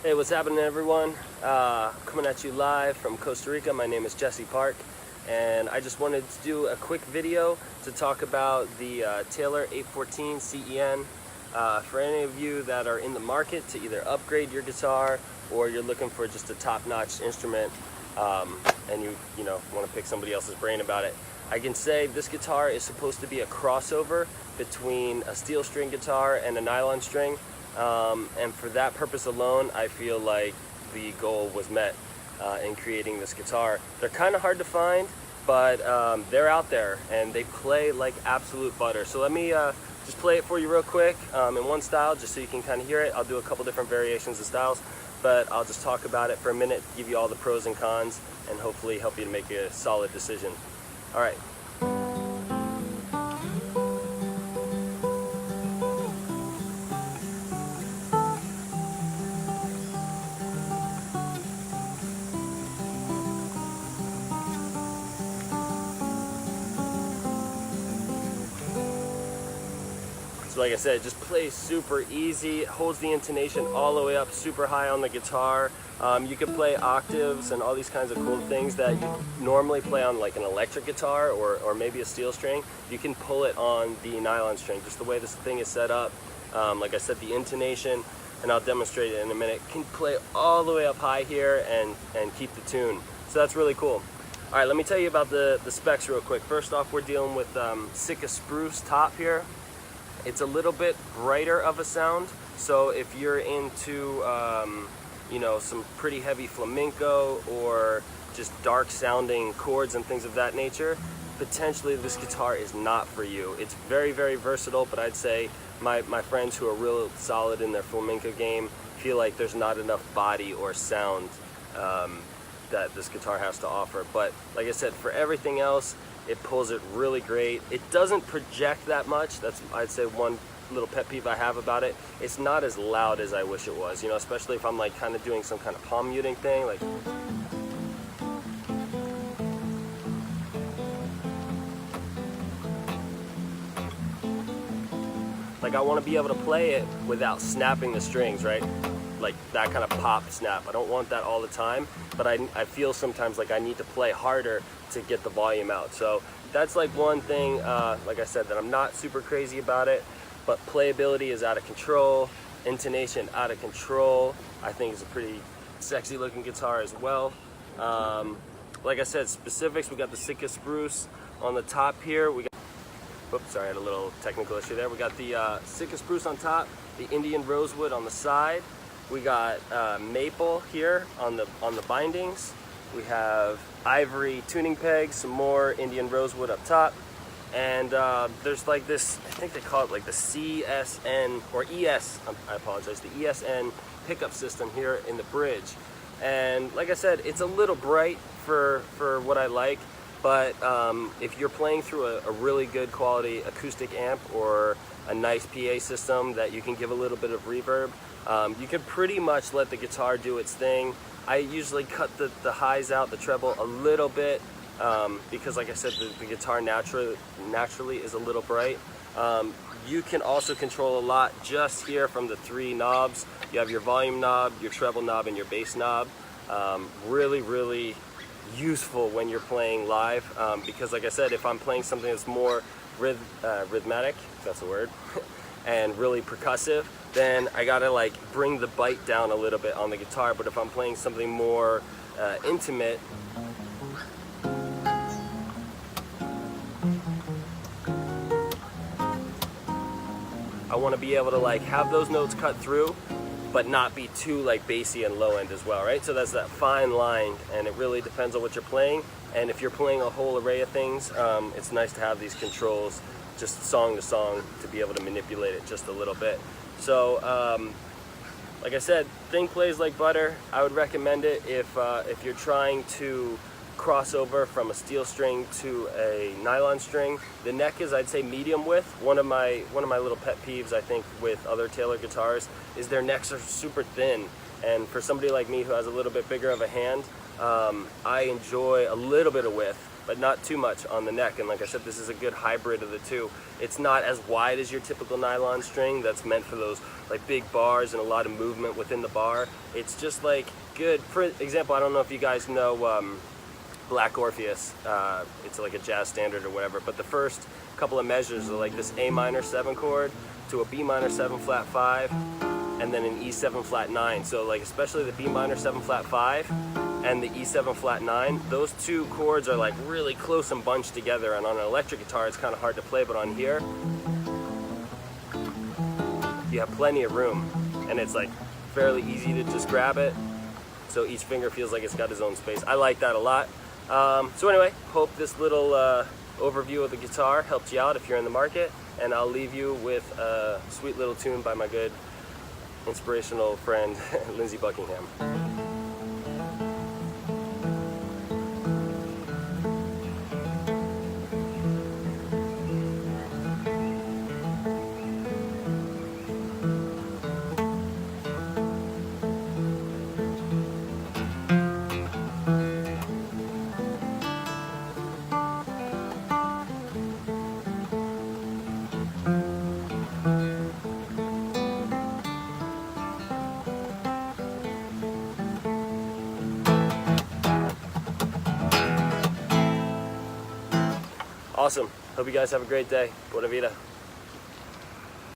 Hey, what's happening, everyone? Coming at you live from Costa Rica. My name is Jesse Park, and I just wanted to do a quick video to talk about the Taylor 814 CEN. For any of you that are in the market to either upgrade your guitar or you're looking for just a top-notch instrument, and you want to pick somebody else's brain about it, I can say this guitar is supposed to be a crossover between a steel string guitar and a nylon string. And for that purpose alone, I feel like the goal was met in creating this guitar. They're kind of hard to find, but they're out there and they play like absolute butter. So let me just play it for you real quick in one style, just so you can kind of hear it. I'll do a couple different variations of styles, but I'll just talk about it for a minute, give you all the pros and cons, and hopefully help you to make a solid decision. All right. So like I said, it just plays super easy. It holds the intonation all the way up super high on the guitar. You can play octaves and all these kinds of cool things that you normally play on like an electric guitar or maybe a steel string. You can pull it on the nylon string, just the way this thing is set up. Like I said, the intonation, and I'll demonstrate it in a minute, can play all the way up high here and keep the tune. So that's really cool. All right, let me tell you about the specs real quick. First off, we're dealing with Sitka spruce top here. It's a little bit brighter of a sound, so if you're into some pretty heavy flamenco or just dark sounding chords and things of that nature, potentially this guitar is not for you. It's very, very versatile, but I'd say my friends who are real solid in their flamenco game feel like there's not enough body or sound that this guitar has to offer. But like I said, for everything else, it pulls it really great. It doesn't project that much. That's, I'd say, one little pet peeve I have about it. It's not as loud as I wish it was, especially if I'm like kind of doing some kind of palm muting thing, like I want to be able to play it without snapping the strings, right? Like that kind of pop snap. I don't want that all the time, but I feel sometimes like I need to play harder to get the volume out. So that's like one thing, like I said, that I'm not super crazy about it, but playability is out of control, intonation out of control. I think it's a pretty sexy looking guitar as well. Like I said, specifics, we got the Sitka spruce on the top here. We got, oops, sorry, I had a little technical issue there. We got the Sitka spruce on top, the Indian rosewood on the side. We got maple here on the bindings. We have ivory tuning pegs, some more Indian rosewood up top, and there's like this, I think they call it like the CSN or ES, I apologize, the ESN pickup system here in the bridge. And like I said, it's a little bright for what I like, but if you're playing through a really good quality acoustic amp or a nice PA system that you can give a little bit of reverb, you can pretty much let the guitar do its thing. I usually cut the highs out, the treble a little bit, because like I said, the guitar naturally is a little bright. You can also control a lot just here from the three knobs. You have your volume knob, your treble knob, and your bass knob. Really, really useful when you're playing live, because like I said, if I'm playing something that's more rhythmic, if that's a word, and really percussive, then I gotta like bring the bite down a little bit on the guitar. But if I'm playing something more intimate, I want to be able to like have those notes cut through, but not be too like bassy and low end as well, right? So that's that fine line, and it really depends on what you're playing. And if you're playing a whole array of things, it's nice to have these controls just song to song to be able to manipulate it just a little bit. So like I said, thing plays like butter. I would recommend it if you're trying to cross over from a steel string to a nylon string. The neck is, I'd say, medium width. One of my little pet peeves, I think, with other Taylor guitars is their necks are super thin. And for somebody like me who has a little bit bigger of a hand, I enjoy a little bit of width, but not too much on the neck. And like I said, this is a good hybrid of the two. It's not as wide as your typical nylon string that's meant for those like big bars and a lot of movement within the bar. It's just like good. For example, I don't know if you guys know Black Orpheus. It's like a jazz standard or whatever, but the first couple of measures are like this A minor 7 chord to a B minor 7 flat 5, and then an E7 flat 9. So like especially the B minor 7 flat 5 and the E7 flat 9, those two chords are like really close and bunched together, and on an electric guitar it's kind of hard to play, but on here you have plenty of room and it's like fairly easy to just grab it, so each finger feels like it's got its own space. I like that a lot. So anyway, hope this little overview of the guitar helped you out if you're in the market, and I'll leave you with a sweet little tune by my good inspirational friend Lindsey Buckingham. Awesome. Hope you guys have a great day. Buona vita.